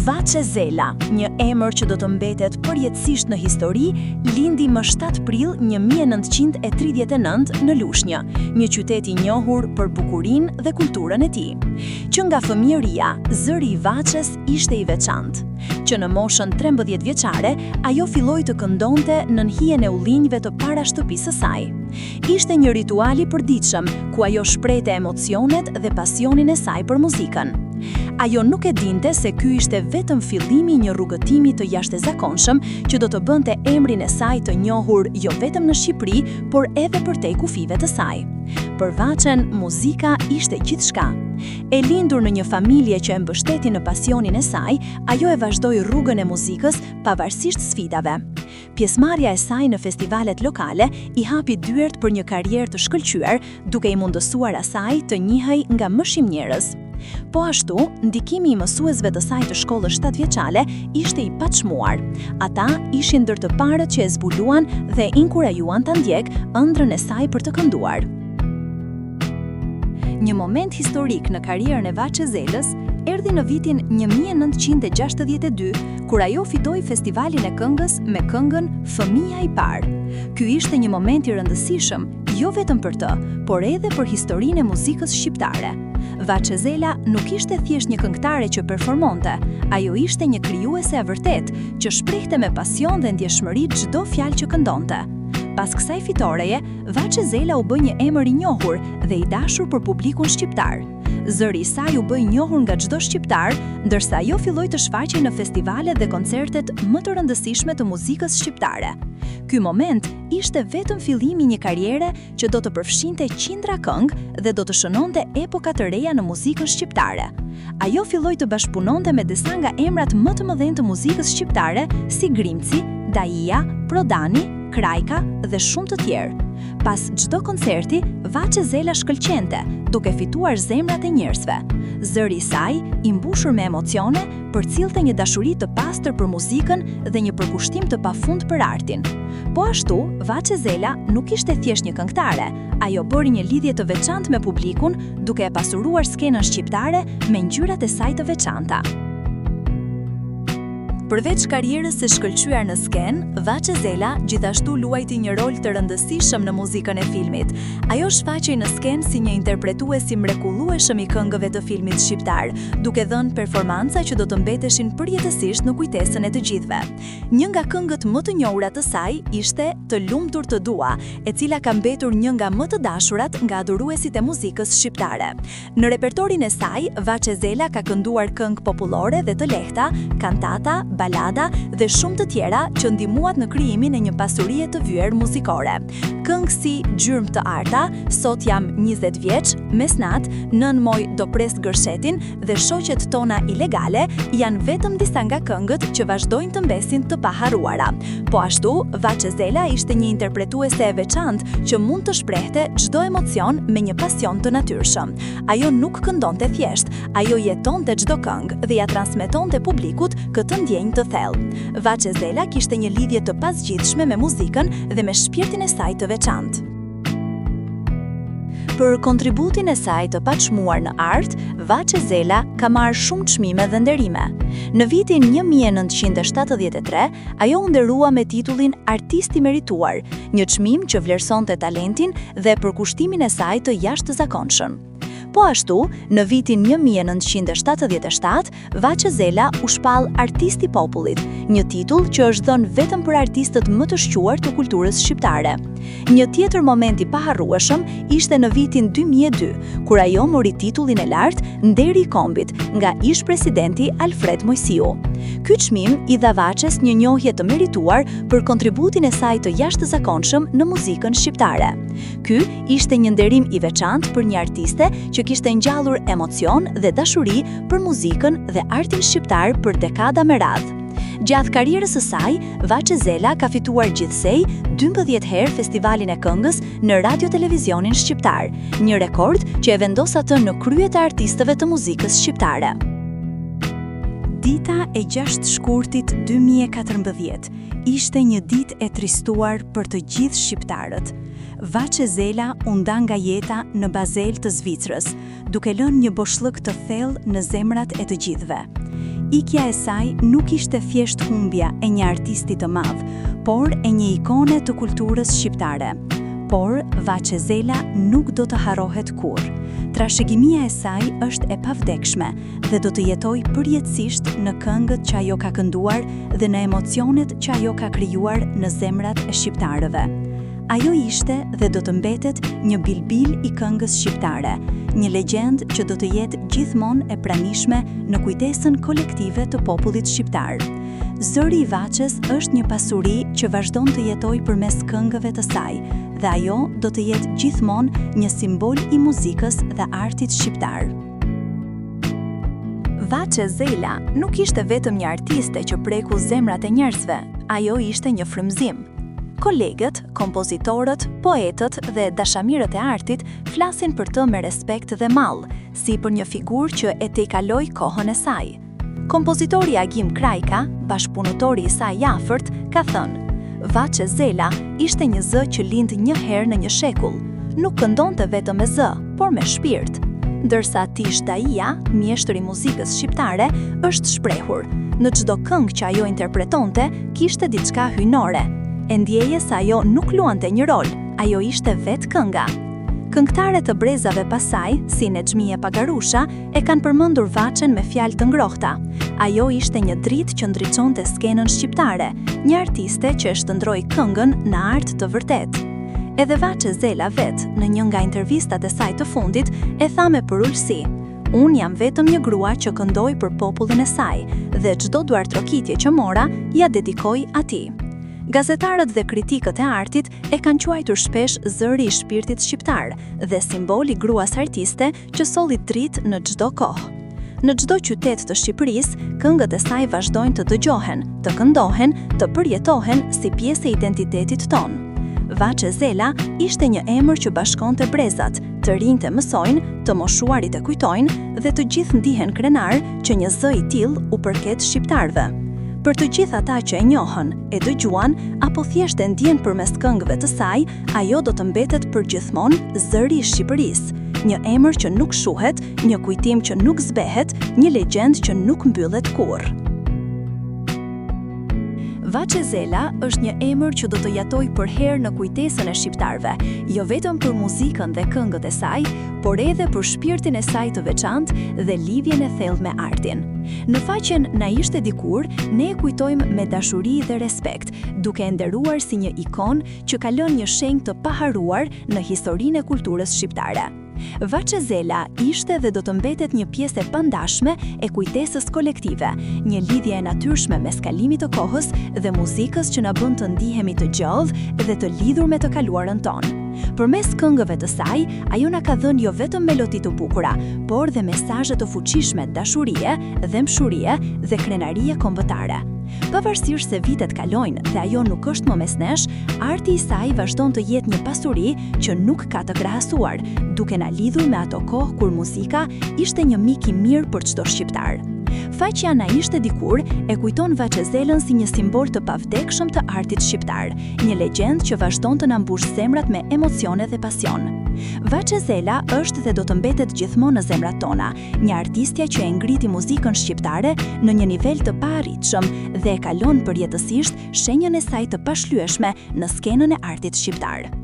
Vaçe Zela, një emër që do të mbetet përjetësisht në histori, lindi më 7 prill 1939 në Lushnjë, një qytet i njohur për bukurinë dhe kulturën e tij. Që nga fëmijëria, zëri i Vaçes ishte i veçantë. Që në moshën 13 vjeçare, ajo filloi të këndonte nën hijen e ullinjve të para shtëpisë së saj. Ishte një ritual i përditshëm, ku ajo shprehte emocionet dhe pasionin e saj për muzikën. Ajo nuk e dinte se ky ishte vetëm fillimi i një rrugëtimi të jashtëzakonshëm që do të bënte emrin e saj të njohur jo vetëm në Shqipëri, por edhe përtej kufive të saj. Për Vaçen, muzika ishte gjithçka. E lindur në një familje që e mbështeti në pasionin e saj, ajo e vazhdoi rrugën e muzikës pavarësisht sfidave. Pjesëmarrja e saj në festivalet lokale i hapi dyert për një karrierë të shkëlqyer, duke i mundësuar asaj të njihej nga më shumë njerëz. Po ashtu, ndikimi i mësuesve të saj të shkollës 7 vjeçare ishte i paçmuar. Ata ishin ndër të parët që e zbuluan dhe inkurajuan ta ndjek ëndrrën e saj për të kënduar. Një moment historik në karrierën e Vaçe Zelës erdhi në vitin 1962, kur ajo fitoi festivalin e këngës me këngën Fëmia i parë. Ky ishte një moment i rëndësishëm, jo vetëm për të, por edhe për historinë e muzikës shqiptare. Vaçe Zela nuk ishte thjesht një këngëtare që performonte, ajo ishte një krijuese e vërtet, që shprehte me pasion dhe ndjeshmëri çdo fjalë që këndonte. Pas kësaj fitoreje, Vaçe Zela u bë një emër i njohur dhe i dashur për publikun shqiptar. Zëri i saj u bë i njohur nga çdo shqiptar, ndërsa ajo filloi të shfaqej në festivalet dhe koncertet më të rëndësishme të muzikës shqiptare. Ky moment ishte vetëm fillimi i një karriere që do të përfshinte qindra këngë dhe do të shënonte epoka të reja në muzikën shqiptare. Ajo filloi të bashkëpunonte me disa nga emrat më të mëdhenj të muzikës shqiptare, si Grimci, Daia, Prodani, Krajka dhe shumë të tjerë. Pas çdo koncerti, Vaçe Zela shkëlqente, duke fituar zemrat e njerëzve. Zëri i saj, i mbushur me emocione, përcillte një dashuri të pastër për muzikën dhe një përkushtim të pafund për artin. Po ashtu, Vaçe Zela nuk ishte thjesht një këngëtare, ajo bëri një lidhje të veçantë me publikun, duke e pasuruar skenën shqiptare me ngjyrat e saj të veçanta. Përveç karrierës së shkëlqyer në skenë, Vaçe Zela gjithashtu luajti një rol të rëndësishëm në muzikën e filmit. Ajo shfaqej në skenë si një interpretues i mrekullueshëm i këngëve të filmit shqiptar, duke dhënë performanca që do të mbeteshin përjetësisht në kujtesën e të gjithëve. Një nga këngët më të njohura të saj ishte Të lumtur të dua, e cila ka mbetur një nga më të dashurat nga aduruesit e muzikës shqiptare. Në repertorin e saj, Vaçe Zela ka kënduar këngë popullore dhe të lehta, kantata, balada dhe shumë të tjera që ndihmuat në krijimin e një pasurie të vyer muzikore. Këngë si Gjyrmë të arta, Sot jam 20 vjeç, Mesnat, Nën moj do pres gërshetin dhe Shoqet tona ilegale janë vetëm disa nga këngët që vazhdojnë të mbesin të paharruara. Po ashtu, Vaçe Zela ishte një interpretuese e veçantë që mund të shprehte çdo emocion me një pasion të natyrshëm. Ajo nuk këndonte thjesht, ajo jetonte çdo këngë dhe ja transmetonte publikut këtë ndjenjë të thellë. Vaçe Zela kishte një lidhje të pasgjithshme me muzikën dhe me shpirtin e saj të veçantë. Për kontributin e saj të paçmuar në art, Vaçe Zela ka marrë shumë çmime dhe nderime. Në vitin 1973, ajo u nderua me titullin Artist i merituar, një çmim që vlerësonte talentin dhe përkushtimin e saj të jashtëzakonshëm. Po ashtu, në vitin 1977, Vaçe Zela u shpall Artist i popullit, një titull që është dhënë vetëm për artistët më të shquar të kulturës shqiptare. Një tjetër moment i paharrueshëm ishte në vitin 2002, kur ajo mori titullin e lartë Nderi i kombit nga ish-presidenti Alfred Mojsiu. Ky çmim i dha Vaçes një njohje të merituar për kontributin e saj të jashtëzakonshëm në muzikën shqiptare. Ky ishte një nderim i veçantë për një artiste që kishte ngjallur emocion dhe dashuri për muzikën dhe artin shqiptar për dekada me radhë. Gjatë karrierës së saj, Vaçe Zela ka fituar gjithsej 12 herë Festivalin e Këngës në Radio-Televizionin Shqiptar, një rekord që e vendos atë në krye të artistëve të muzikës shqiptare. Dita e 6 shkurtit 2014 ishte një ditë e tristuar për të gjithë shqiptarët. Vaçe Zela u nda nga jeta në Basel të Zvicrës, duke lënë një boshllëk të thellë në zemrat e të gjithëve. ikja e saj nuk ishte thjesht humbja e një artisti të madh, por e një ikone të kulturës shqiptare. Por Vaçe Zela nuk do të harrohet kurrë. Trashëgimia e saj është e pavdekshme dhe do të jetoj përjetësisht në këngët që ajo ka kënduar dhe në emocionet që ajo ka krijuar në zemrat e shqiptarëve. Ajo ishte dhe do të mbetet një bilbil i këngës shqiptare, një legjend që do të jetë gjithmonë e pranishme në kujtesën kolektive të popullit shqiptar. Zëri i Vaçes është një pasuri që vazhdon të jetoj përmes këngëve të saj, dhe ajo do të jetë gjithmonë një simbol i muzikës dhe artit shqiptar. Vaçe Zela nuk ishte vetëm një artiste që preku zemrat e njerëzve, ajo ishte një frymëzim. Kolegët, kompozitorët, poetët dhe dashamirët e artit flasin për të me respekt dhe mall, si për një figurë që e tejkaloi kohën e saj. Kompozitori Agim Krajka, bashkëpunëtori i saj i afërt, ka thënë: Vaçe Zela ishte një zë që lind një herë në një shekull. Nuk këndonte vetëm me zë, por me shpirt. Ndërsa Tish Daia, mjeshtri i muzikës shqiptare, është shprehur. Në çdo këngë që ajo interpretonte, kishte diçka hyjnore. E ndjeje se ajo nuk luante një rol, ajo ishte vetë kënga. Këngëtare të brezave pasaj, si Nexhmie Pagarusha, e kanë përmendur Vaçen me fjalë të ngrohta. Ajo ishte një dritë që ndriçonte skenën shqiptare, një artiste që e shndroi këngën në art të vërtet. Edhe Vaçe Zela vet, në një nga intervistat e saj të fundit, e tha me përulësi: "Unë jam vetëm një grua që këndoi për popullin e saj dhe çdo duartrokitje që mora ja dedikoj atij." Gazetarët dhe kritikët e artit e kanë quajtur shpesh zëri i shpirtit shqiptar dhe simbol i gruas artiste që solli dritë në çdo kohë. Në çdo qytet të Shqipërisë, këngët e saj vazhdojnë të dëgjohen, të këndohen, të përjetohen si pjesë e identitetit tonë. Vaçe Zela ishte një emër që bashkonte brezat, të rinjtë e mësojnë, të moshuarit e kujtojnë dhe të gjithë ndihen krenar që një zë i tillë u përket shqiptarëve. Për të gjithë ata që e njohën, e dëgjuan, apo thjesht e ndjen përmes këngëve të saj, ajo do të mbetet përgjithmonë zëri i Shqipërisë, një emër që nuk shuhet, një kujtim që nuk zbehet, një legjend që nuk mbyllet kurrë. Vaçe Zela është një emër që do të jetoj për herë në kujtesën e shqiptarëve, jo vetëm për muzikën dhe këngët e saj, por edhe për shpirtin e saj të veçantë dhe lidhjen e thellë me artin. Në faqen Na ishte dikur, ne e kujtojmë me dashuri dhe respekt, duke e nderuar si një ikon që ka lënë një shenjë të paharuar në historinë e kulturës shqiptare. Vaçe Zela ishte dhe do të mbetet një pjesë e pandashme e kujtesës kolektive, një lidhje e natyrshme mes kalimit të kohës dhe muzikës që na bën të ndihemi të gjallë dhe të lidhur me të kaluarën tonë. Përmes këngëve të saj, ajo na ka dhënë jo vetëm melodi të bukura, por dhe mesazhe të fuqishme dashurie, dëmshurie dhe krenarie kombëtare. Pavarësisht se vitet kalojnë dhe ajo nuk është më mes nesh, arti i saj vazhdon të jetë një pasuri që nuk ka të krahasuar, duke na lidhur me ato kohë kur muzika ishte një mik i mirë për çdo shqiptar. Faqja Na ishte dikur e kujton Vaçe Zelën si një simbol të pavdekshëm të artit shqiptar, një legjend që vazhdon të na mbush zemrat me emocione dhe pasion. Vaçe Zela është dhe do të mbetet gjithmonë në zemrat tona, një artistja që e ngriti muzikën shqiptare në një nivel të paarritshëm dhe e kalon përjetësisht shenjën e saj të pashlyeshme në skenën e artit shqiptar.